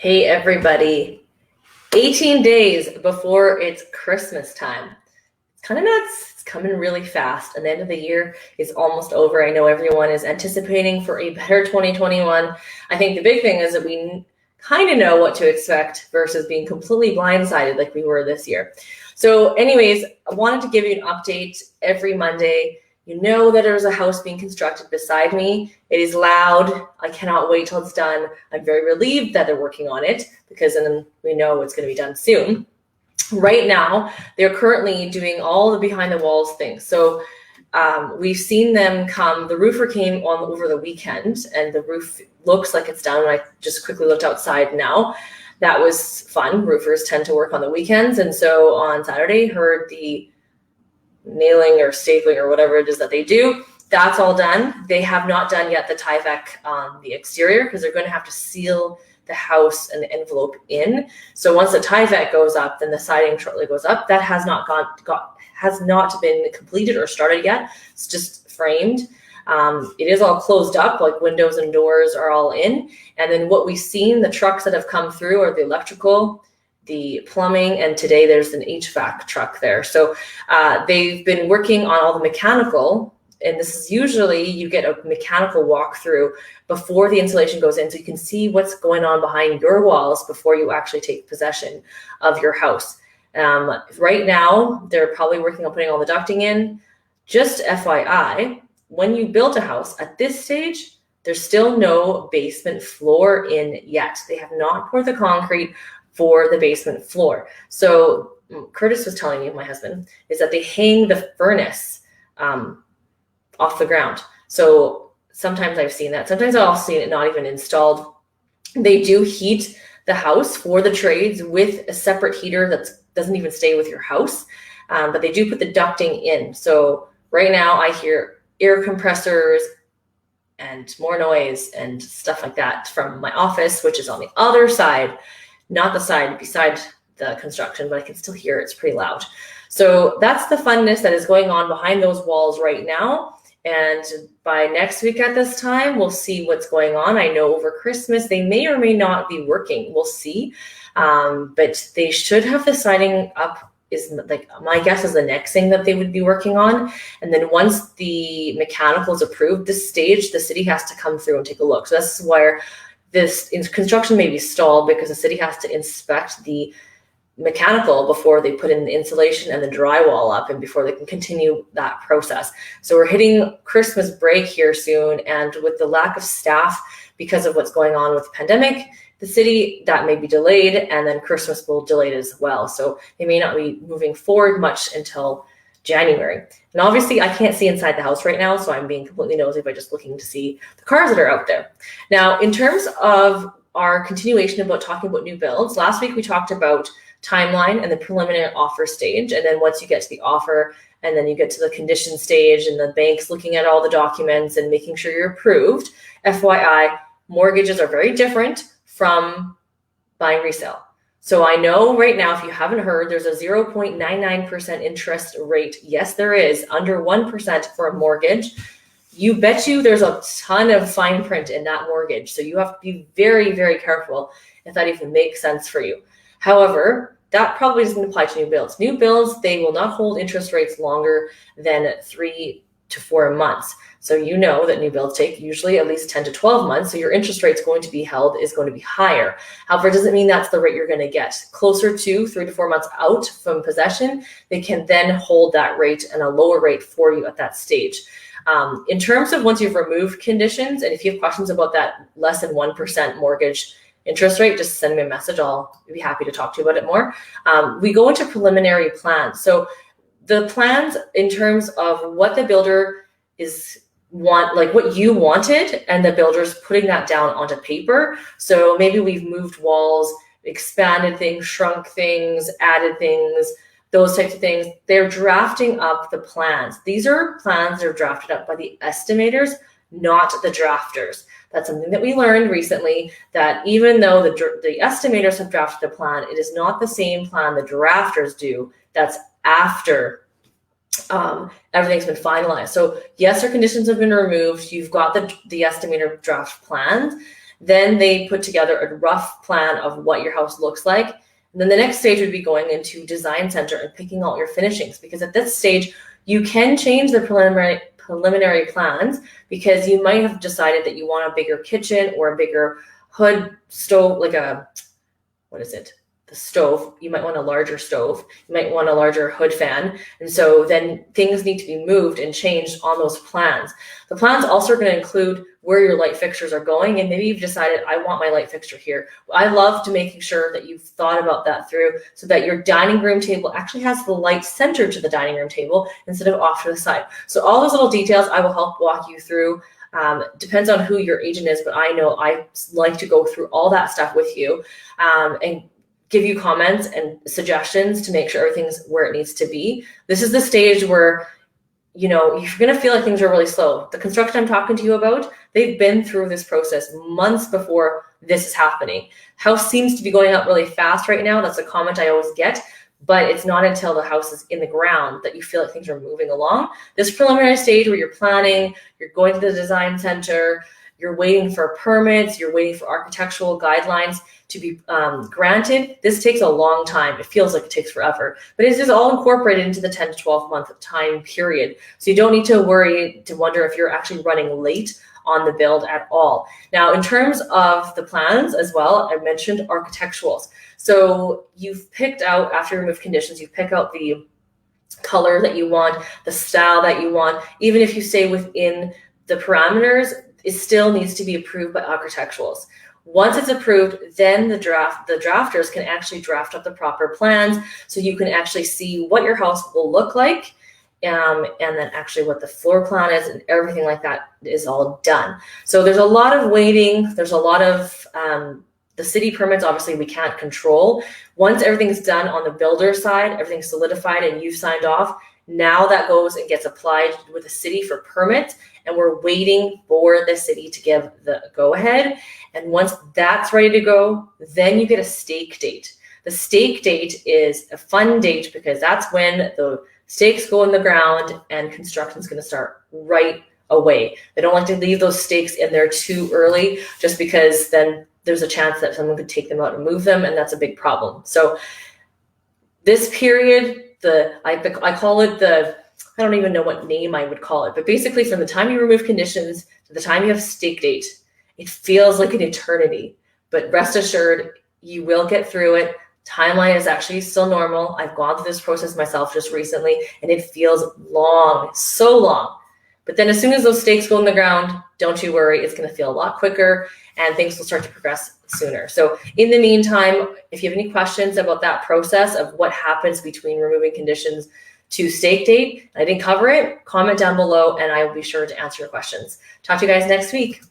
Hey everybody, 18 days before it's Christmas time. It's kind of nuts. It's coming really fast, and the end of the year is almost over. I know everyone is anticipating for a better 2021. I think the big thing is that we kind of know what to expect versus being completely blindsided like we were this year. So anyways, I wanted to give you an update every Monday. You know that there's a house being constructed beside me. It is loud. I cannot wait till it's done. I'm very relieved that they're working on it because then we know it's going to be done soon. Right now, they're currently doing all the behind the walls things. So we've seen them come. The roofer came on over the weekend and the roof looks like it's done. I just quickly looked outside now. That was fun. Roofers tend to work on the weekends. And so on Saturday, heard the nailing or stapling or whatever it is that they do. That's all done. They have not done yet the Tyvek on the exterior because they're going to have to seal the house and the envelope in. So once the Tyvek goes up, then the siding shortly goes up. That has not has not been completed or started yet. It's just framed. It is all closed up, like windows and doors are all in. And then what we've seen, the trucks that have come through are the electrical, the plumbing, and today there's an HVAC truck there. So they've been working on all the mechanical, and this is usually you get a mechanical walkthrough before the insulation goes in so you can see what's going on behind your walls before you actually take possession of your house. Right now, they're probably working on putting all the ducting in. Just FYI, when you build a house at this stage, there's still no basement floor in yet. They have not poured the concrete for the basement floor. So Curtis was telling me, my husband, is that they hang the furnace off the ground. So sometimes I've seen that. Sometimes I've also seen it not even installed. They do heat the house for the trades with a separate heater that doesn't even stay with your house, but they do put the ducting in. So right now I hear air compressors and more noise and stuff like that from my office, which is on the other side, not the side beside the construction, but I can still hear it. It's pretty loud. So that's the funness that is going on behind those walls right now. And by next week at this time, we'll see what's going on. I know over Christmas, they may or may not be working. We'll see. But they should have the siding up is like, my guess is the next thing that they would be working on. And then once the mechanical is approved, this stage, the city has to come through and take a look. So that's where this construction may be stalled because the city has to inspect the mechanical before they put in the insulation and the drywall up and before they can continue that process. So we're hitting Christmas break here soon. And with the lack of staff because of what's going on with the pandemic, the city, that may be delayed, and then Christmas will delay it as well. So they may not be moving forward much until January. And obviously I can't see inside the house right now, so I'm being completely nosy by just looking to see the cars that are out there. Now, in terms of our continuation about talking about new builds, last week we talked about timeline and the preliminary offer stage. And then once you get to the offer and then you get to the condition stage and the bank's looking at all the documents and making sure you're approved, FYI, mortgages are very different from buying resale. So I know right now, if you haven't heard, there's a 0.99% interest rate. Yes, there is, under 1% for a mortgage. You bet you there's a ton of fine print in that mortgage. So you have to be very, very careful if that even makes sense for you. However, that probably doesn't apply to new builds. New builds, they will not hold interest rates longer than 3 to 4 months. So you know that new builds take usually at least 10 to 12 months. So your interest rate's going to be held is going to be higher. However, it doesn't mean that's the rate you're going to get. Closer to 3 to 4 months out from possession, they can then hold that rate and a lower rate for you at that stage. In terms of once you've removed conditions, and if you have questions about that less than 1% mortgage interest rate, just send me a message. I'll be happy to talk to you about it more. We go into preliminary plans. So the plans in terms of what the builder like what you wanted, and the builder's putting that down onto paper. So maybe we've moved walls, expanded things, shrunk things, added things, those types of things. They're drafting up the plans. These are plans that are drafted up by the estimators, not the drafters. That's something that we learned recently, that even though the estimators have drafted the plan, it is not the same plan the drafters do. That's after everything's been finalized. So yes, our conditions have been removed. You've got the estimator draft plans, Then they put together a rough plan of what your house looks like. And then the next stage would be going into design center and picking out your finishings, because at this stage, you can change the preliminary plans, because you might have decided that you want a bigger kitchen or a bigger hood stove, like the stove. You might want a larger stove. You might want a larger hood fan. And so then things need to be moved and changed on those plans. The plans also are going to include where your light fixtures are going. And maybe you've decided, I want my light fixture here. I love to making sure that you've thought about that through, so that your dining room table actually has the light centered to the dining room table instead of off to the side. So all those little details I will help walk you through. Depends on who your agent is, but I know I like to go through all that stuff with you and give you comments and suggestions to make sure everything's where it needs to be. This is the stage where, you're going to feel like things are really slow. The construction I'm talking to you about, they've been through this process months before this is happening. House seems to be going up really fast right now. That's a comment I always get, but it's not until the house is in the ground that you feel like things are moving along. This preliminary stage where you're planning, you're going to the design center, you're waiting for permits, you're waiting for architectural guidelines to be granted. This takes a long time. It feels like it takes forever, but it is all incorporated into the 10 to 12 month time period. So you don't need to wonder if you're actually running late on the build at all. Now, in terms of the plans as well, I mentioned architecturals. So you've picked out, after you remove conditions, you pick out the color that you want, the style that you want. Even if you stay within the parameters, it still needs to be approved by architecturals. Once it's approved, then the drafters can actually draft up the proper plans, so you can actually see what your house will look like, and then actually what the floor plan is, and everything like that is all done. So there's a lot of waiting. There's a lot of the city permits, obviously we can't control. Once everything's done on the builder side, everything's solidified and you've signed off, now that goes and gets applied with the city for permits, and we're waiting for the city to give the go-ahead. And once that's ready to go, then you get a stake date. The stake date is a fun date because that's when the stakes go in the ground and construction is going to start right away. They don't like to leave those stakes in there too early, just because then there's a chance that someone could take them out and move them, and that's a big problem. So this period, I call it I don't even know what name I would call it, but basically from the time you remove conditions to the time you have stake date, it feels like an eternity. But rest assured, you will get through it. Timeline is actually still normal. I've gone through this process myself just recently, and it feels long, so long. But then as soon as those stakes go in the ground, don't you worry, it's going to feel a lot quicker and things will start to progress sooner. So in the meantime, if you have any questions about that process of what happens between removing conditions to stake date, I didn't cover it, comment down below and I will be sure to answer your questions. Talk to you guys next week. Bye.